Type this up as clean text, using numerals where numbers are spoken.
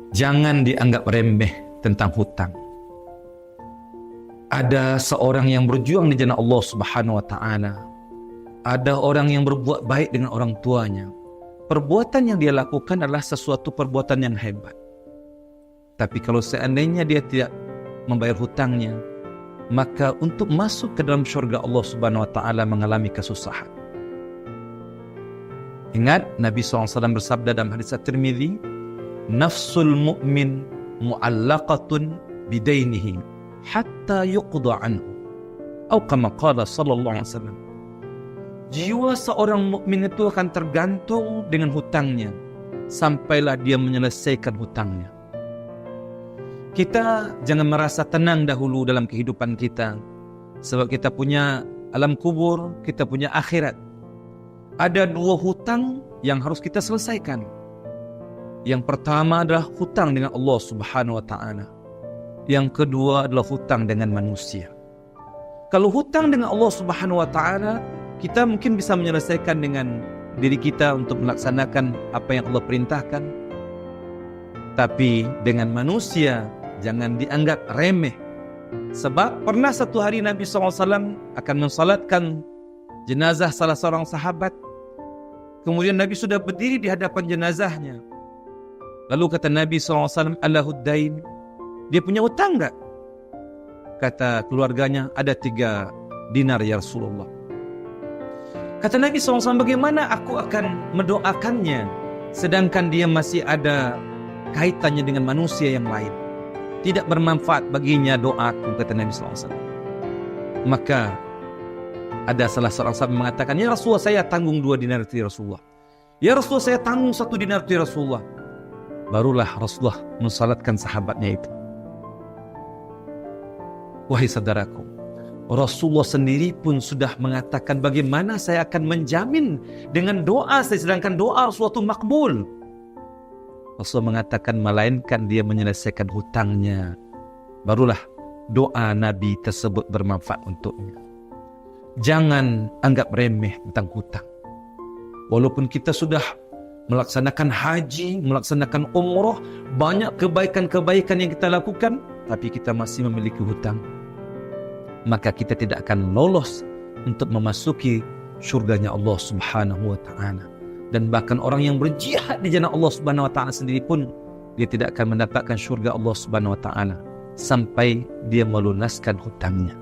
Jangan dianggap remeh tentang hutang. Ada seorang yang berjuang di jalan Allah Subhanahu wa taala. Ada orang yang berbuat baik dengan orang tuanya. Perbuatan yang dia lakukan adalah sesuatu perbuatan yang hebat. Tapi kalau seandainya dia tidak membayar hutangnya, maka untuk masuk ke dalam syurga Allah Subhanahu wa taala mengalami kesusahan. Ingat Nabi SAW bersabda dalam hadis At-Tirmidzi, "Nafsul mu'min mu'allaqatun bidainihi hatta yuqda anhu." Atau kama qala sallallahu alaihi wasallam. Jiwa seorang mukmin itu akan tergantung dengan hutangnya sampailah dia menyelesaikan hutangnya. Kita jangan merasa tenang dahulu dalam kehidupan kita, sebab kita punya alam kubur, kita punya akhirat. Ada dua hutang yang harus kita selesaikan. Yang pertama adalah hutang dengan Allah Subhanahu wa taala. Yang kedua adalah hutang dengan manusia. Kalau hutang dengan Allah Subhanahu wa taala, kita mungkin bisa menyelesaikan dengan diri kita untuk melaksanakan apa yang Allah perintahkan. Tapi dengan manusia, jangan dianggap remeh. Sebab pernah satu hari Nabi SAW akan mensalatkan jenazah salah seorang sahabat. Kemudian Nabi sudah berdiri di hadapan jenazahnya. Lalu kata Nabi SAW, "Alahuddain?" Dia punya utang enggak? Kata keluarganya, "Ada 3 dinar ya Rasulullah." Kata Nabi SAW, "Bagaimana aku akan mendoakannya sedangkan dia masih ada kaitannya dengan manusia yang lain? Tidak bermanfaat baginya doaku," kata Nabi SAW. Maka ada salah seorang sahabat mengatakan, "Ya Rasulullah, saya tanggung 2 dinar itu ya Rasulullah. Ya Rasulullah, saya tanggung 1 dinar itu ya Rasulullah." Barulah Rasulullah mensalatkan sahabatnya itu. Wahai saudaraku, Rasulullah sendiri pun sudah mengatakan bagaimana saya akan menjamin dengan doa saya, sedangkan doa suatu makbul. Rasulullah mengatakan melainkan dia menyelesaikan hutangnya, barulah doa Nabi tersebut bermanfaat untuknya. Jangan anggap remeh tentang hutang. Walaupun kita sudah melaksanakan haji, melaksanakan umrah, banyak kebaikan-kebaikan yang kita lakukan, tapi kita masih memiliki hutang, maka kita tidak akan lolos untuk memasuki syurganya Allah Subhanahu wa ta'ala. Dan bahkan orang yang berjihad di jalan Allah Subhanahu wa ta'ala sendiri pun, dia tidak akan mendapatkan syurga Allah Subhanahu wa ta'ala sampai dia melunaskan hutangnya.